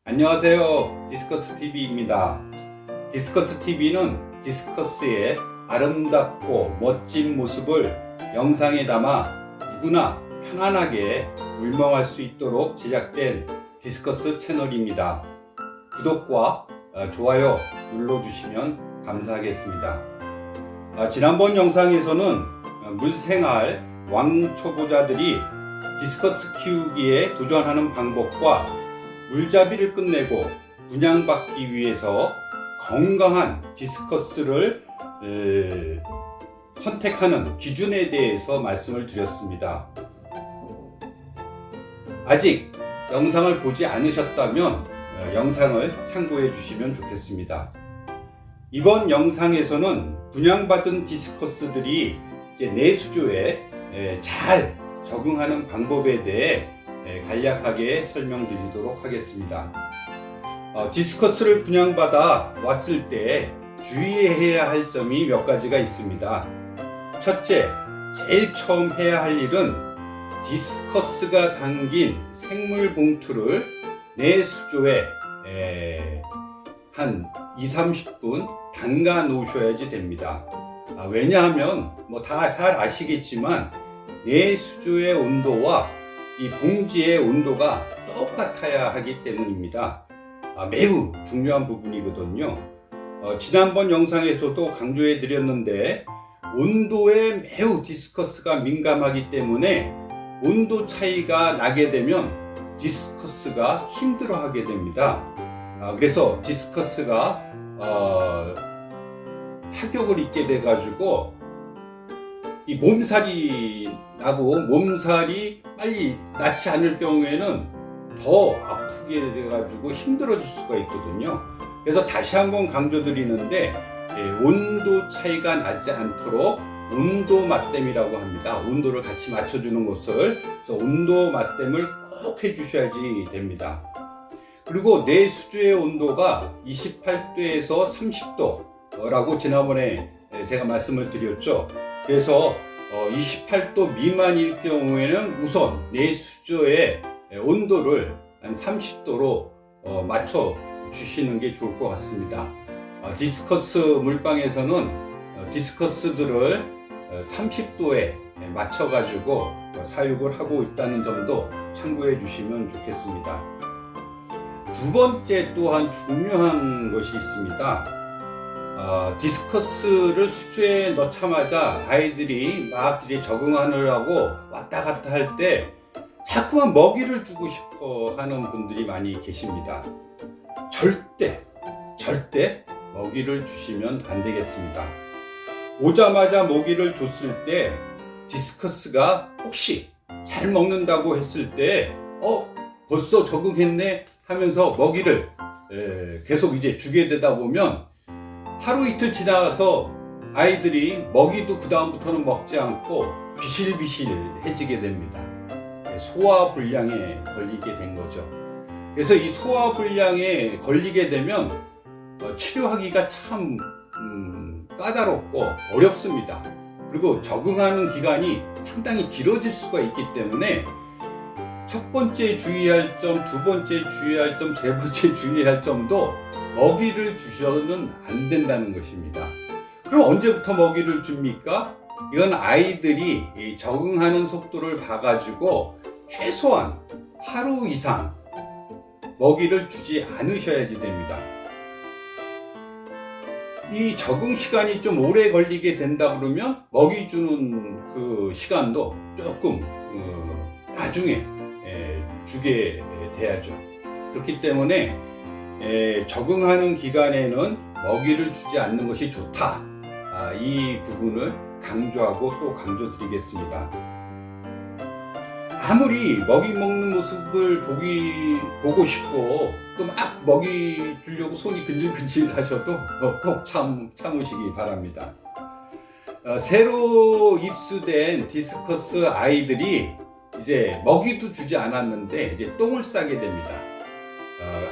안녕하세요. 디스커스TV입니다. 디스커스TV는 디스커스의 아름답고 멋진 모습을 영상에 담아 누구나 편안하게 울멍할 수 있도록 제작된 디스커스 채널입니다. 구독과 좋아요 눌러주시면 감사하겠습니다. 지난번 영상에서는 물생활 왕초보자들이 디스커스 키우기에 도전하는 방법과 물잡이를 끝내고 분양받기 위해서 건강한 디스커스를 선택하는 기준에 대해서 말씀을 드렸습니다. 아직 영상을 보지 않으셨다면 영상을 참고해 주시면 좋겠습니다. 이번 영상에서는 분양받은 디스커스들이 이제 내수조에 잘 적응하는 방법에 대해 간략하게 설명드리도록 하겠습니다. 디스커스를 분양받아 왔을 때 주의해야 할 점이 몇 가지가 있습니다. 첫째, 제일 처음 해야 할 일은 디스커스가 담긴 생물 봉투를 내수조에 한 2-30분 담가 놓으셔야지 됩니다. 왜냐하면 다 잘 아시겠지만 내수조의 온도와 이 봉지의 온도가 똑같아야 하기 때문입니다. 매우 중요한 부분이거든요. 지난번 영상에서도 강조해 드렸는데 온도에 매우 디스커스가 민감하기 때문에 온도 차이가 나게 되면 디스커스가 힘들어하게 됩니다. 그래서 디스커스가 타격을 입게 돼 가지고 이 몸살이 나고 몸살이 빨리 낫지 않을 경우에는 더 아프게 돼가지고 힘들어질 수가 있거든요. 그래서 다시 한번 강조드리는데 온도 차이가 나지 않도록 온도 맞댐이라고 합니다. 온도를 같이 맞춰주는 것을, 그래서 온도 맞댐을 꼭 해주셔야지 됩니다. 그리고 내수조의 온도가 28도에서 30도라고 지난번에 제가 말씀을 드렸죠. 그래서 28도 미만일 경우에는 우선 내수조의 온도를 한 30도로 맞춰 주시는 게 좋을 것 같습니다. 디스커스 물방에서는 디스커스들을 30도에 맞춰 가지고 사육을 하고 있다는 점도 참고해 주시면 좋겠습니다. 두 번째 또한 중요한 것이 있습니다. 디스커스를 수조에 넣자마자 아이들이 막 이제 적응하느라고 왔다 갔다 할 때 자꾸만 먹이를 주고 싶어 하는 분들이 많이 계십니다. 절대 먹이를 주시면 안 되겠습니다. 오자마자 먹이를 줬을 때 디스커스가 혹시 잘 먹는다고 했을 때 벌써 적응했네 하면서 먹이를 계속 이제 주게 되다 보면 하루 이틀 지나서 아이들이 먹이도 그 다음부터는 먹지 않고 비실비실해지게 됩니다. 소화불량에 걸리게 된 거죠. 그래서 이 소화불량에 걸리게 되면 치료하기가 참 까다롭고 어렵습니다. 그리고 적응하는 기간이 상당히 길어질 수가 있기 때문에 첫 번째 주의할 점, 두 번째 주의할 점, 세 번째 주의할 점도 먹이를 주셔는 안 된다는 것입니다. 그럼 언제부터 먹이를 줍니까? 이건 아이들이 적응하는 속도를 봐가지고 최소한 하루 이상 먹이를 주지 않으셔야지 됩니다. 이 적응 시간이 좀 오래 걸리게 된다 그러면 먹이 주는 그 시간도 조금 나중에 주게 돼야죠. 그렇기 때문에 적응하는 기간에는 먹이를 주지 않는 것이 좋다. 이 부분을 강조하고 또 강조드리겠습니다. 아무리 먹이 먹는 모습을 보고 싶고 또 막 먹이 주려고 손이 근질근질 하셔도 꼭 참으시기 바랍니다. 새로 입수된 디스커스 아이들이 이제 먹이도 주지 않았는데 이제 똥을 싸게 됩니다.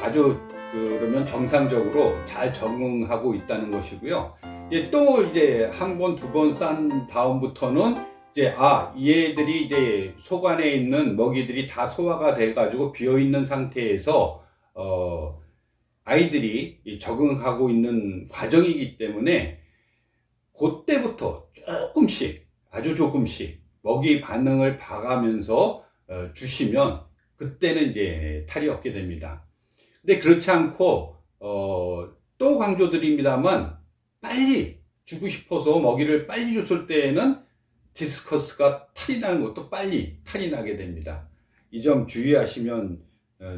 아주 그러면 정상적으로 잘 적응하고 있다는 것이고요. 똥을 이제 한 번, 두 번 싼 다음부터는 이제 얘들이 이제 속 안에 있는 먹이들이 다 소화가 돼 가지고 비어 있는 상태에서 아이들이 적응하고 있는 과정이기 때문에 그때부터 조금씩, 아주 조금씩 먹이 반응을 봐가면서 주시면 그때는 이제 탈이 없게 됩니다. 근데 그렇지 않고 또 강조드립니다만 빨리 주고 싶어서 먹이를 빨리 줬을 때에는 디스커스가 탈이 나는 것도 빨리 탈이 나게 됩니다. 이 점 주의하시면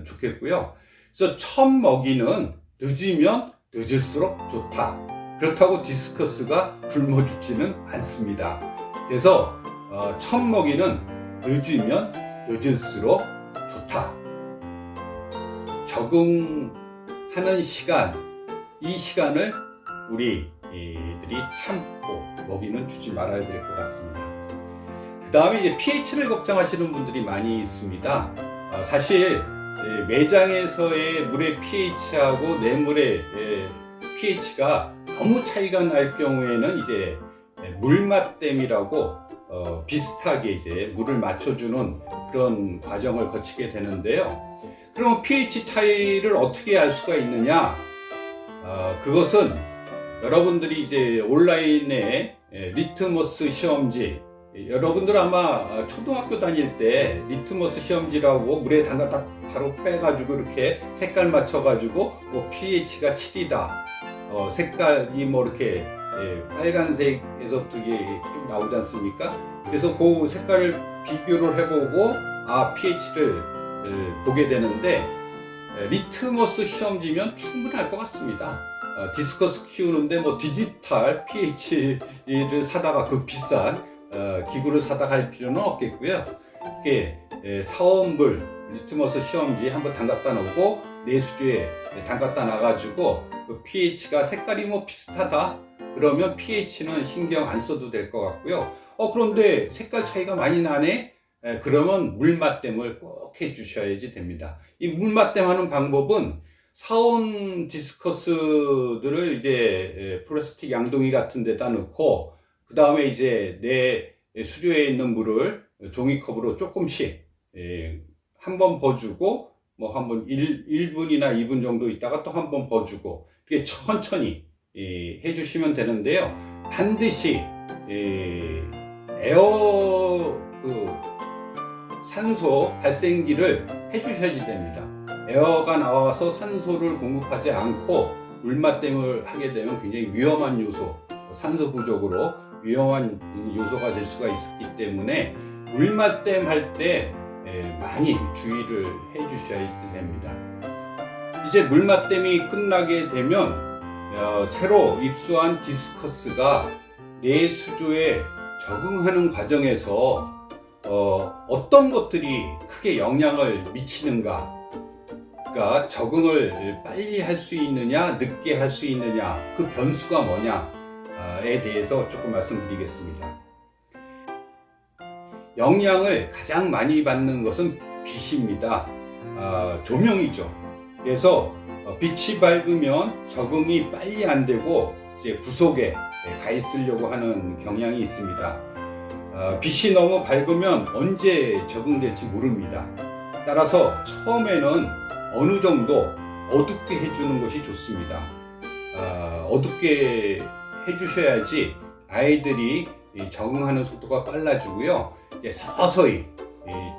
좋겠고요. 그래서 첫 먹이는 늦으면 늦을수록 좋다. 그렇다고 디스커스가 굶어 죽지는 않습니다. 그래서 첫 먹이는 늦으면 늦을수록 좋다. 적응하는 시간, 이 시간을 우리들이 참고 먹이는 주지 말아야 될 것 같습니다. 그 다음에 이제 pH를 걱정하시는 분들이 많이 있습니다. 사실 매장에서의 물의 pH하고 내물의 pH가 너무 차이가 날 경우에는 이제 물맛댐이라고 비슷하게 이제 물을 맞춰주는 그런 과정을 거치게 되는데요. 그럼 pH 차이를 어떻게 알 수가 있느냐? 그것은 여러분들이 이제 온라인에 리트머스 시험지, 여러분들 아마 초등학교 다닐 때 리트머스 시험지라고 물에 담갔다 바로 빼가지고 이렇게 색깔 맞춰가지고 뭐 pH가 7이다, 색깔이 뭐 이렇게 빨간색에서 되게 쭉 나오지 않습니까? 그래서 그 색깔을 비교를 해보고 pH를 보게 되는데, 리트머스 시험지면 충분할 것 같습니다. 디스커스 키우는데 뭐 디지털 pH를 사다가 그 비싼 기구를 사다가 할 필요는 없겠고요. 이렇게 사원물 리트머스 시험지 한번 담갔다 놓고 내수조에 담갔다 놔가지고 그 pH가 색깔이 뭐 비슷하다 그러면 pH는 신경 안 써도 될 것 같고요. 그런데 색깔 차이가 많이 나네? 그러면 물맛댐을 꼭 해주셔야지 됩니다. 이 물맛댐 하는 방법은 사온 디스커스들을 이제 플라스틱 양동이 같은 데다 넣고, 그 다음에 이제 내 수조에 있는 물을 종이컵으로 조금씩 한번 버주고, 뭐 한번 1분이나 2분 정도 있다가 또 한번 버주고, 이렇게 천천히 해주시면 되는데요. 반드시 산소 발생기를 해주셔야지 됩니다. 에어가 나와서 산소를 공급하지 않고 물맛댐을 하게 되면 굉장히 위험한 요소, 산소 부족으로 위험한 요소가 될 수가 있기 때문에 물맛댐 할 때 많이 주의를 해 주셔야 됩니다. 이제 물맛댐이 끝나게 되면 새로 입수한 디스커스가 내 수조에 적응하는 과정에서 어떤 것들이 크게 영향을 미치는가, 그러니까 적응을 빨리 할 수 있느냐 늦게 할 수 있느냐, 그 변수가 뭐냐에 대해서 조금 말씀드리겠습니다. 영향을 가장 많이 받는 것은 빛입니다. 조명이죠. 그래서 빛이 밝으면 적응이 빨리 안 되고 이제 구석에 가 있으려고 하는 경향이 있습니다. 빛이 너무 밝으면 언제 적응될지 모릅니다. 따라서 처음에는 어느 정도 어둡게 해주는 것이 좋습니다. 어둡게 해주셔야지 아이들이 적응하는 속도가 빨라지고요. 이제 서서히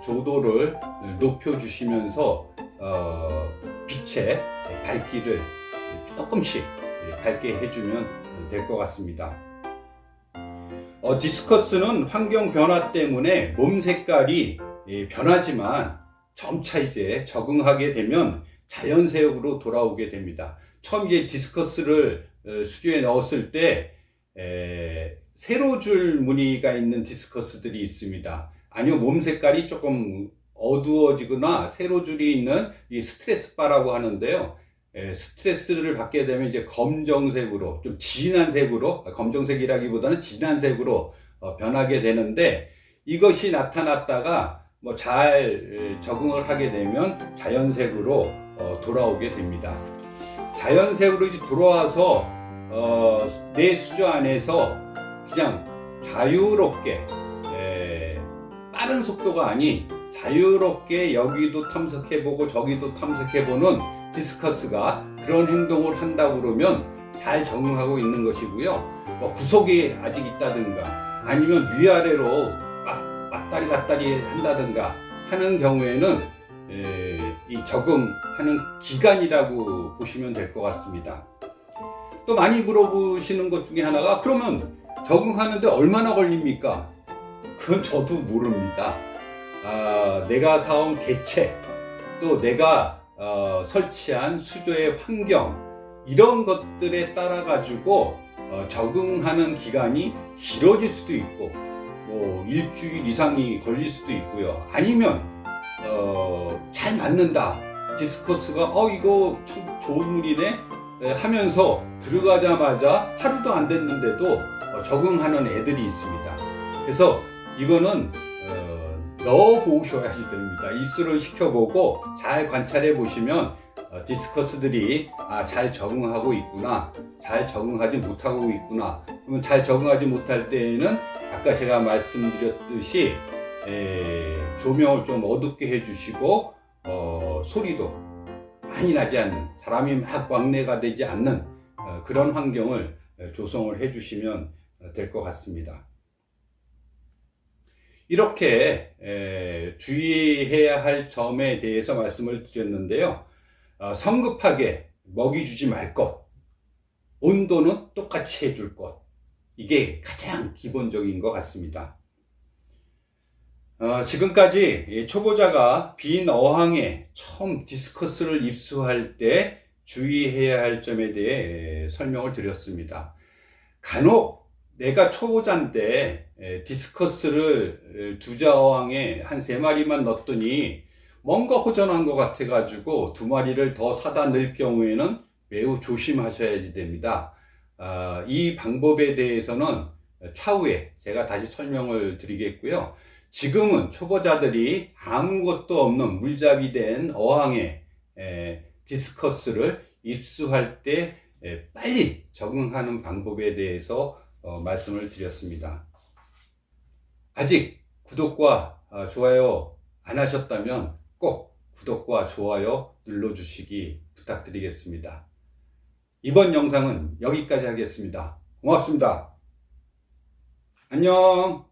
조도를 높여주시면서 빛의 밝기를 조금씩 밝게 해주면 될 것 같습니다. 디스커스는 환경 변화 때문에 몸 색깔이 변하지만 점차 이제 적응하게 되면 자연색으로 돌아오게 됩니다. 처음 이제 디스커스를 수조에 넣었을 때 세로줄 무늬가 있는 디스커스들이 있습니다. 아니요, 몸 색깔이 조금 어두워지거나 세로줄이 있는 이 스트레스 바라고 하는데요. 스트레스를 받게 되면 이제 검정색으로, 좀 진한 색으로, 검정색이라기보다는 진한 색으로 변하게 되는데, 이것이 나타났다가 뭐 잘 적응을 하게 되면 자연색으로 돌아오게 됩니다. 자연색으로 이제 돌아와서 내 수조 안에서 그냥 자유롭게, 빠른 속도가 아닌 자유롭게 여기도 탐색해보고 저기도 탐색해보는 디스커스가 그런 행동을 한다고 그러면 잘 적응하고 있는 것이고요. 뭐 구속이 아직 있다든가 아니면 위아래로 왔다리 갔다리 한다든가 하는 경우에는 이 적응하는 기간이라고 보시면 될 것 같습니다. 또 많이 물어보시는 것 중에 하나가 그러면 적응하는데 얼마나 걸립니까? 그건 저도 모릅니다. 내가 사온 개체, 또 내가 설치한 수조의 환경, 이런 것들에 따라 가지고 적응하는 기간이 길어질 수도 있고 뭐 일주일 이상이 걸릴 수도 있고요. 아니면 잘 맞는다, 디스커스가 이거 참 좋은 물이네 하면서 들어가자마자 하루도 안 됐는데도 적응하는 애들이 있습니다. 그래서 이거는 넣어 보셔야지 됩니다. 입수를 시켜보고 잘 관찰해 보시면 디스커스들이 잘 적응하고 있구나, 잘 적응하지 못하고 있구나. 그러면 잘 적응하지 못할 때에는 아까 제가 말씀드렸듯이 조명을 좀 어둡게 해주시고 소리도 많이 나지 않는, 사람이 막 왕래가 되지 않는 그런 환경을 조성을 해주시면 될 것 같습니다. 이렇게 주의해야 할 점에 대해서 말씀을 드렸는데요. 성급하게 먹이 주지 말 것, 온도는 똑같이 해줄 것, 이게 가장 기본적인 것 같습니다. 지금까지 초보자가 빈 어항에 처음 디스커스를 입수할 때 주의해야 할 점에 대해 설명을 드렸습니다. 간혹 내가 초보자인데 디스커스를 두자 어항에 한 3마리만 넣었더니 뭔가 허전한 것 같아 가지고 2마리를 더 사다 넣을 경우에는 매우 조심하셔야지 됩니다. 이 방법에 대해서는 차후에 제가 다시 설명을 드리겠고요. 지금은 초보자들이 아무것도 없는 물잡이 된 어항에 디스커스를 입수할 때 빨리 적응하는 방법에 대해서 말씀을 드렸습니다. 아직 구독과 좋아요 안 하셨다면 꼭 구독과 좋아요 눌러주시기 부탁드리겠습니다. 이번 영상은 여기까지 하겠습니다. 고맙습니다. 안녕.